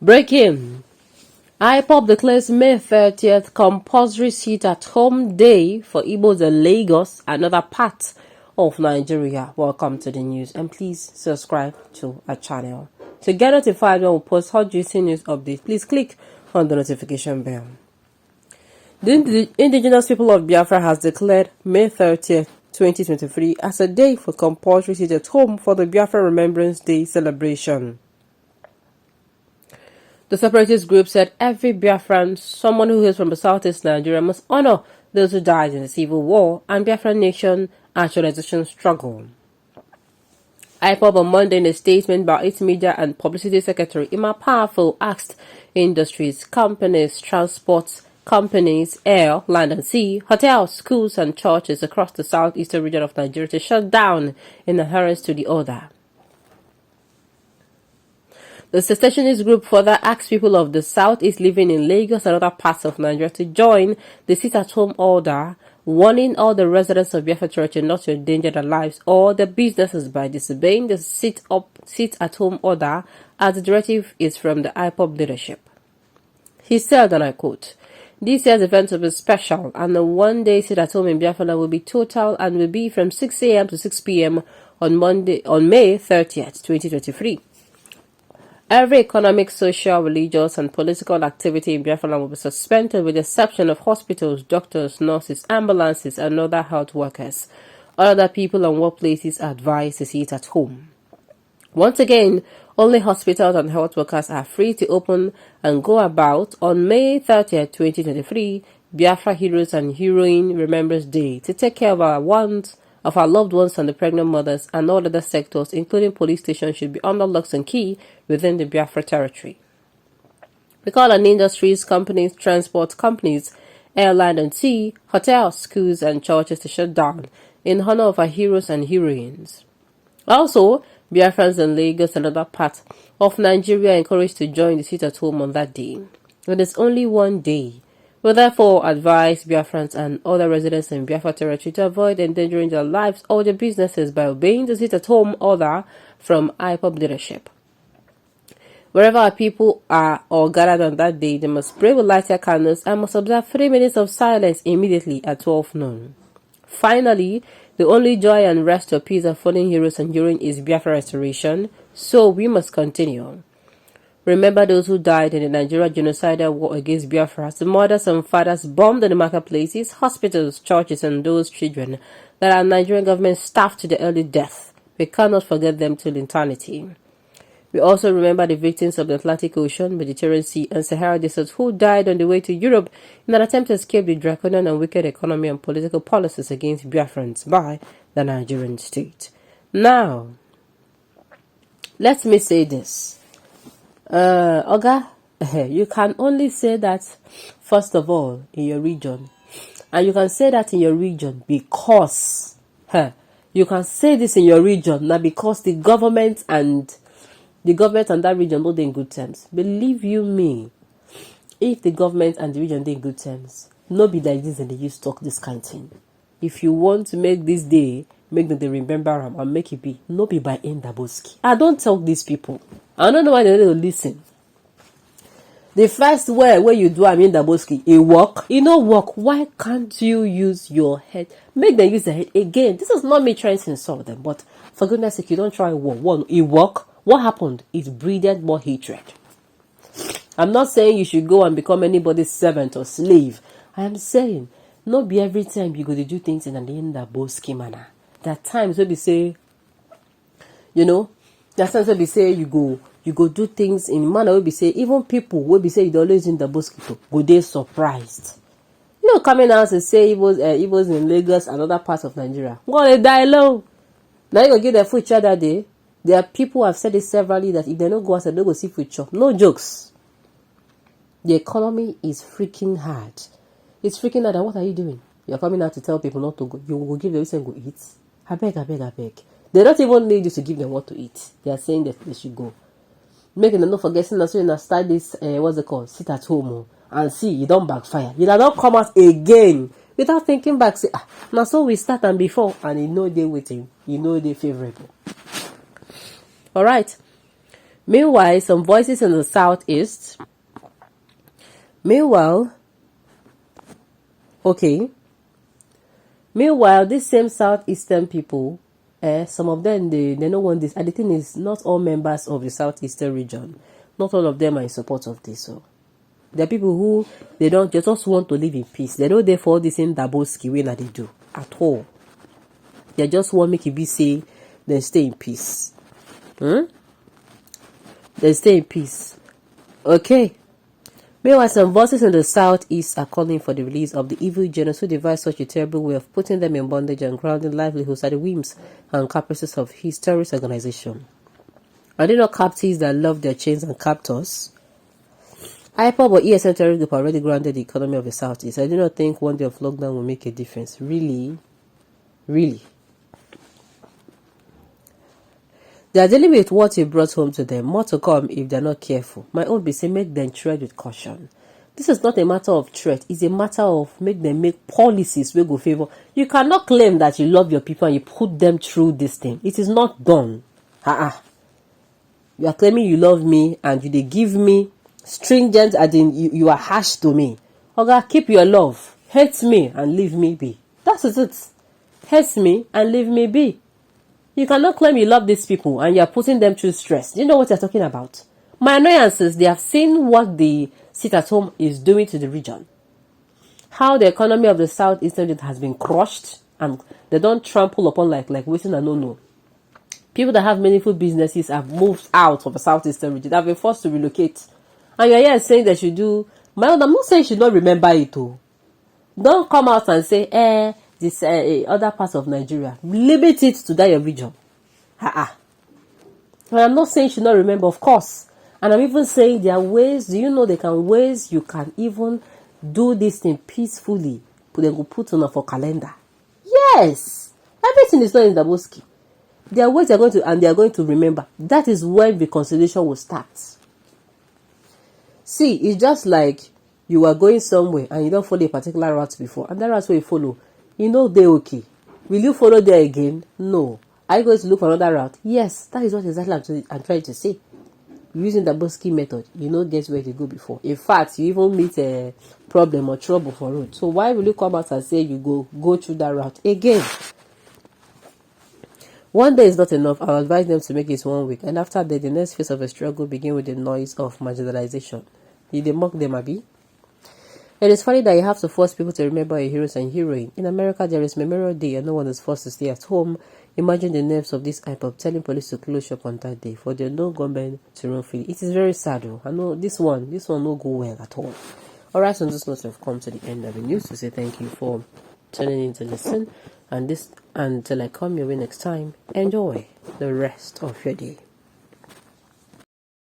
Breaking. Ipob declares May 30th compulsory sit-at-home day for Igbos in Lagos and other parts of Nigeria. Welcome to the news, and please subscribe to our channel. To get notified when we post hot juicy news updates, please click on the notification bell. The indigenous people of Biafra has declared May 30th, 2023 as a day for compulsory sit-at-home for the Biafra Remembrance Day celebration. The separatist group said every Biafran, someone who is from the southeast Nigeria, must honor those who died in the civil war and Biafran nation actualization struggle. Ipob on Monday, in a statement by its media and publicity secretary Ima Powerful, asked industries, companies, transport companies, air, land and sea, hotels, schools and churches across the southeastern region of Nigeria to shut down in adherence to the order. The secessionist group further asked people of the southeast living in Lagos and other parts of Nigeria to join the sit-at-home order, warning all the residents of Biafra territory not to endanger their lives or their businesses by disobeying the sit-at-home order, as the directive is from the Ipob leadership. He said, and I quote, "This year's event will be special, and the one-day sit-at-home in Biafra will be total and will be from 6 a.m. to 6 p.m. on May 30th, 2023. Every economic, social, religious, and political activity in Biafra will be suspended with the exception of hospitals, doctors, nurses, ambulances, and other health workers. All other people and workplaces are advised to sit at home. Once again, only hospitals and health workers are free to open and go about on May 30th, 2023, Biafra Heroes and Heroine Remembrance Day, to take care of our loved ones and the pregnant mothers, and all other sectors, including police stations, should be under locks and key within the Biafra territory. We call on industries, companies, transport companies, airline and sea, hotels, schools, and churches to shut down in honor of our heroes and heroines. Also, Biafrans in Lagos and other parts of Nigeria are encouraged to join the sit-at-home on that day. It is only one day. We therefore advise Biafrans and other residents in Biafra territory to avoid endangering their lives or their businesses by obeying the sit-at-home order from Ipob leadership. Wherever our people are or gathered on that day, they must pray with lighted candles and must observe 3 minutes of silence immediately at 12 noon. Finally, the only joy and rest or peace of fallen heroes and heroines is Biafra restoration, so we must continue. Remember those who died in the Nigeria genocidal war against Biafra, the mothers and fathers bombed in the marketplaces, hospitals, churches, and those children that our Nigerian government staffed to the early death. We cannot forget them till eternity. We also remember the victims of the Atlantic Ocean, Mediterranean Sea, and Sahara Desert who died on the way to Europe in an attempt to escape the draconian and wicked economy and political policies against Biafrans by the Nigerian state. Now, let me say this. Oga, you can only say that, first of all, in your region. And you can say that in your region because, you can say this in your region, not because the government and that region know they're in good terms. Believe you me, if the government and the region they're in good terms, no be like this and they used to talk this kind of thing. If you want to make this day, make them they remember them and make it be, no be by Endaboski. I don't tell these people. I don't know why they don't listen. The first way where you do Endaboski, it work. You know work. Why can't you use your head? Make them use their head again. This is not me trying to insult them, but for goodness sake, you don't try work. One, it work. What happened? It breeded more hatred. I'm not saying you should go and become anybody's servant or slave. I am saying, not be every time you go to do things in an Endaboski manner. There are times where they say, there are times where they say you go do things in manner where they say, even people where they say you always in the mosquito, go they surprised. Coming out and say it was in Lagos and other parts of Nigeria. Well, they die low. Now you go get their food that day. There are people who have said it severally that if they don't go outside, they don't go see food chop. No jokes. The economy is freaking hard. It's freaking hard. And what are you doing? You're coming out to tell people not to go. You will give them reason go eat. I beg. They don't even need you to give them what to eat. They are saying that they should go. Making them not forget, so you start this, what's it called? Sit at home and see, you don't backfire. You don't come out again without thinking back. Say, now so we start and before, and you know they're waiting. You know they're favorable. All right. Meanwhile, some voices in the southeast. Meanwhile, these same southeastern people, some of them they don't want this. And the thing is, not all members of the southeastern region, not all of them are in support of this. So there are people who they just want to live in peace. They don't therefore this in Daboski way that they do at all. They just want make it be say they stay in peace. They stay in peace. Okay. Meanwhile, some voices in the southeast are calling for the release of the evil genius who devised such a terrible way of putting them in bondage and grounding livelihoods at the whims and caprices of his terrorist organization. Are they not captives that love their chains and captors? Ipob or ESN terrorist group already grounded the economy of the southeast. I do not think one day of lockdown will make a difference. Really? Really? They are dealing with what you brought home to them. More to come if they are not careful. My own be say make them tread with caution. This is not a matter of threat. It's a matter of make them make policies where go favor. You cannot claim that you love your people and you put them through this thing. It is not done. You are claiming you love me and they give me stringent and then you are harsh to me. Okay, keep your love. Hate me and leave me be. That is it. Hate me and leave me be. You cannot claim you love these people and you are putting them through stress. Do you know what you're talking about? My annoyances, they have seen what the sit-at-home is doing to the region. How the economy of the southeastern region has been crushed and they don't trample upon like waiting and no. People that have meaningful businesses have moved out of the southeastern region. They have been forced to relocate. And you're here saying they should do... I'm not saying you should not remember it too. Don't come out and say, this other parts of Nigeria. Limit it to that your region. And I'm not saying you should not remember, of course. And I'm even saying there are ways, do you know you can even do this thing peacefully. They will put on for calendar. Yes. Everything is not in the Daboski. There are ways they are going to remember. That is when reconciliation will start. See, it's just like you are going somewhere and you don't follow a particular route before. And that route where you follow, they're okay. Will you follow there again? No. Are you going to look for another route? Yes. That is what exactly I'm trying to say. Using the Daboski method, get where to go before. In fact, you even meet a problem or trouble for road. So why will you come out and say you go through that route again? One day is not enough. I'll advise them to make it 1 week. And after that, the next phase of a struggle begin with the noise of marginalization. Did they mock them, Abi? It is funny that you have to force people to remember your heroes and heroine. In America, there is Memorial Day and no one is forced to stay at home. Imagine the nerves of this Ipob telling police to close shop on that day for the no government to run free. It is very sad though. I know this one no go well at all. Alright, on this note, we've come to the end of the news to say thank you for tuning in to listen. And until I come your way next time, enjoy the rest of your day.